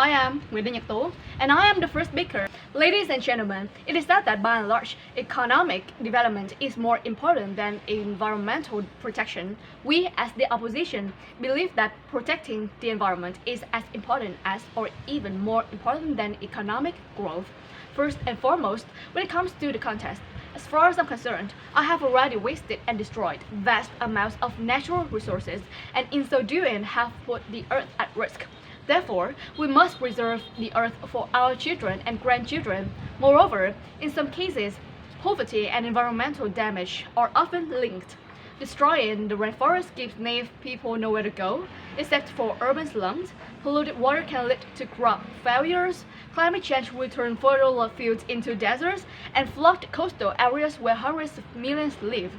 I am Nguyễn Nhật Tú, and I am the first speaker. Ladies and gentlemen, it is said that by and large, economic development is more important than environmental protection. We, as the opposition, believe that protecting the environment is as important as or even more important than economic growth. First and foremost, when it comes to the contest, as far as I'm concerned, I have already wasted and destroyed vast amounts of natural resources, and in so doing have put the earth at risk. Therefore, we must preserve the earth for our children and grandchildren. Moreover, in some cases, poverty and environmental damage are often linked. Destroying the rainforest gives native people nowhere to go, except for urban slums. Polluted water can lead to crop failures. Climate change will turn fertile fields into deserts and flood coastal areas where hundreds of millions live.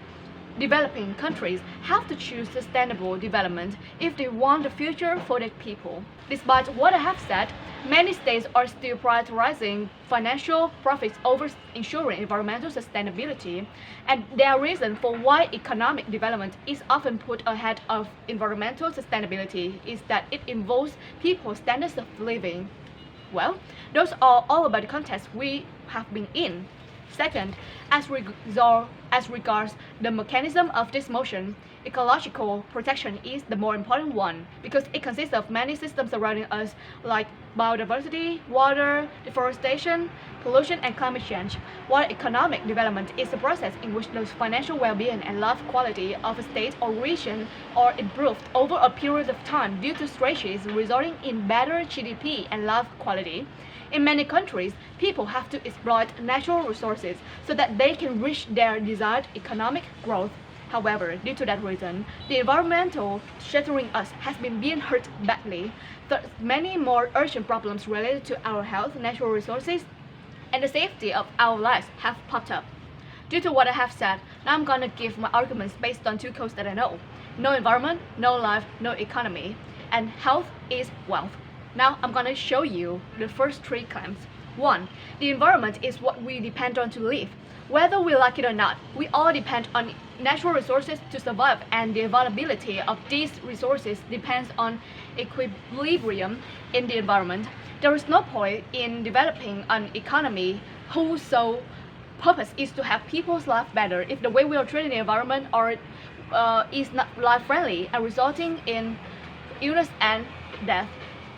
Developing countries have to choose sustainable development if they want the future for their people. Despite what I have said, many states are still prioritizing financial profits over ensuring environmental sustainability, and their reason for why economic development is often put ahead of environmental sustainability is that it involves people's standards of living. Well, those are all about the context we have been in. Second, as regards the mechanism of this motion, ecological protection is the more important one because it consists of many systems surrounding us like biodiversity, water, deforestation, pollution, and climate change, while economic development is the process in which the financial well-being and life quality of a state or region are improved over a period of time due to strategies resulting in better GDP and life quality. In many countries, people have to exploit natural resources so that they can reach their desired economic growth. However, due to that reason, the environmental shattering us has been being hurt badly. Thus, many more urgent problems related to our health, natural resources, and the safety of our lives have popped up. Due to what I have said, now I'm gonna give my arguments based on two codes that I know. No environment, no life, no economy, and health is wealth. Now I'm gonna show you the first three claims. 1. The environment is what we depend on to live. Whether we like it or not, we all depend on natural resources to survive, and the availability of these resources depends on equilibrium in the environment. There is no point in developing an economy whose sole purpose is to have people's life better if the way we are treating the environment is not life-friendly and resulting in illness and death.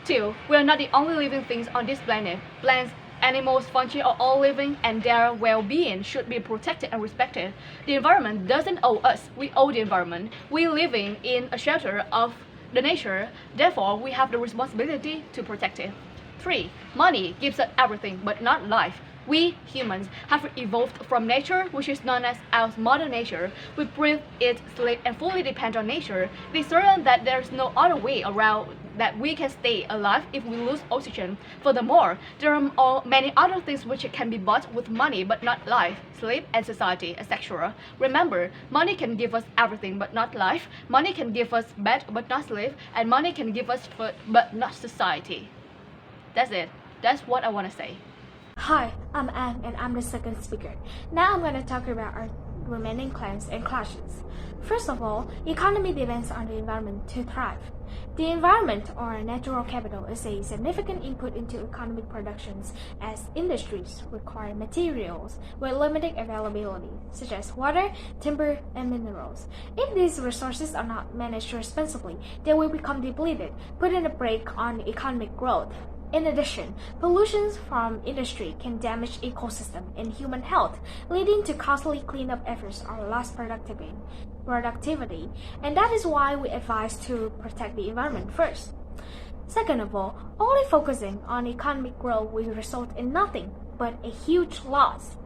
2. We are not the only living things on this planet. Plants, animals, fungi are all living, and their well-being should be protected and respected. The environment doesn't owe us, we owe the environment. We living in a shelter of the nature, therefore we have the responsibility to protect it. 3. Money gives us everything, but not life. We humans have evolved from nature, which is known as our mother nature. We breathe, eat, sleep, and fully depend on nature. It is certain that there is no other way around that we can stay alive if we lose oxygen. Furthermore, there are many other things which can be bought with money but not life, sleep, and society, etc. Remember, money can give us everything but not life, money can give us bed but not sleep, and money can give us food but not society. That's it. That's what I want to say. Hi, I'm Anne and I'm the second speaker. Now I'm going to talk about our remaining claims and clashes. First of all, economy depends on the environment to thrive. The environment, or natural capital, is a significant input into economic productions as industries require materials with limited availability, such as water, timber, and minerals. If these resources are not managed responsibly, they will become depleted, putting a brake on economic growth. In addition, pollution from industry can damage ecosystem and human health, leading to costly cleanup efforts or lost productivity, and that is why we advise to protect the environment first. Second of all, only focusing on economic growth will result in nothing but a huge loss.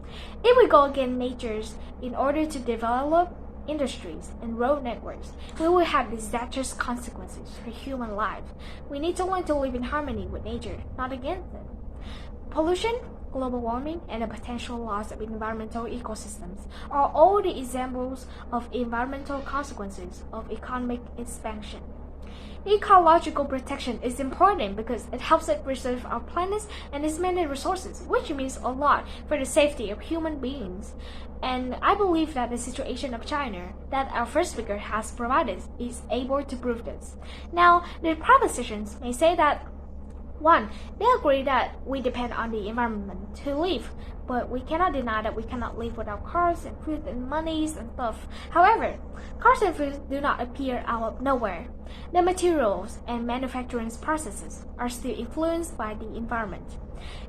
If we go against nature in order to develop industries and road networks, we will have disastrous consequences for human life. We need to learn to live in harmony with nature, not against it. Pollution, global warming, and the potential loss of environmental ecosystems are all the examples of environmental consequences of economic expansion. Ecological protection is important because it helps us preserve our planet and its many resources, which means a lot for the safety of human beings. And I believe that the situation of China that our first speaker has provided is able to prove this. Now, the propositions may say that 1. They agree that we depend on the environment to live, but we cannot deny that we cannot live without cars and food and monies and stuff. However, cars and food do not appear out of nowhere. The materials and manufacturing processes are still influenced by the environment.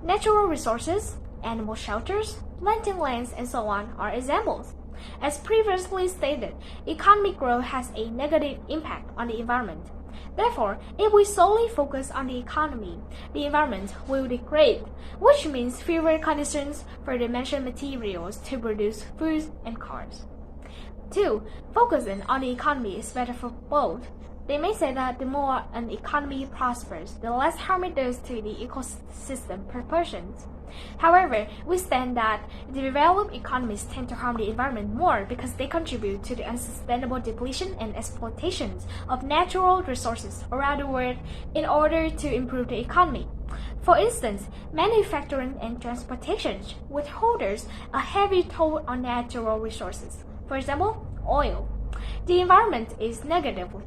Natural resources, animal shelters, planting lands, and so on are examples. As previously stated, economic growth has a negative impact on the environment. Therefore, if we solely focus on the economy, the environment will degrade, which means fewer conditions for the mentioned materials to produce food and cars. 2. Focusing on the economy is better for both. They may say that the more an economy prospers, the less harm it does to the ecosystem proportions. However, we stand that the developed economies tend to harm the environment more because they contribute to the unsustainable depletion and exploitations of natural resources around the world in order to improve the economy. For instance, manufacturing and transportation withholds a heavy toll on natural resources. For example, oil. The environment is negatively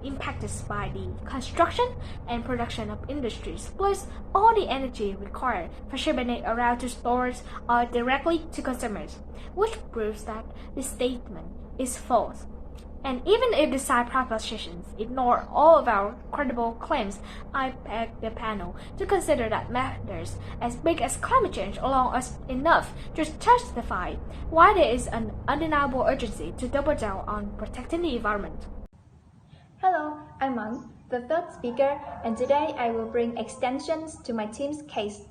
impacted by the construction and production of industries, plus all the energy required for shipping it around to stores or directly to consumers, which proves that the statement is false. And even if the side propositions ignore all of our credible claims, I beg the panel to consider that matters as big as climate change alone is enough to justify why there is an undeniable urgency to double down on protecting the environment. Hello, I'm Mang, the third speaker, and today I will bring extensions to my team's case.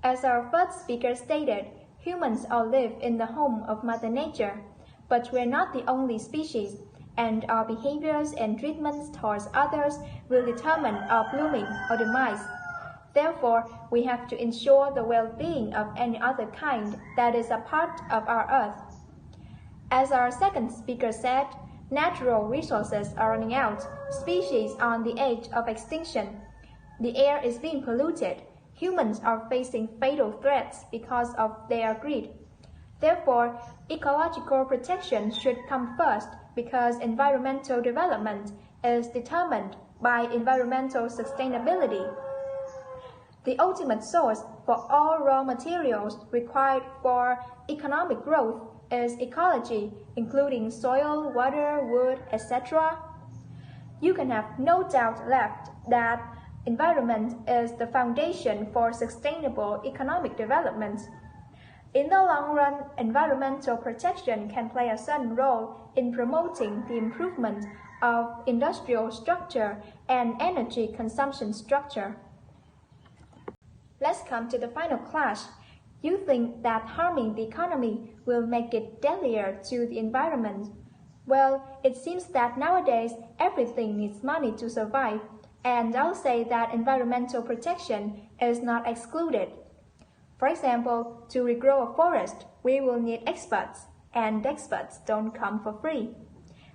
As our first speaker stated, humans all live in the home of Mother Nature, but we're not the only species, and our behaviors and treatments towards others will determine our blooming or demise. Therefore, we have to ensure the well-being of any other kind that is a part of our Earth. As our second speaker said, natural resources are running out, species are on the edge of extinction. The air is being polluted. Humans are facing fatal threats because of their greed. Therefore, ecological protection should come first because environmental development is determined by environmental sustainability. The ultimate source for all raw materials required for economic growth is ecology, including soil, water, wood, etc. You can have no doubt left that environment is the foundation for sustainable economic development. In the long run, environmental protection can play a certain role in promoting the improvement of industrial structure and energy consumption structure. Let's come to the final clash. You think that harming the economy will make it deadlier to the environment. Well, it seems that nowadays everything needs money to survive, and I'll say that environmental protection is not excluded. For example, to regrow a forest, we will need experts, and experts don't come for free.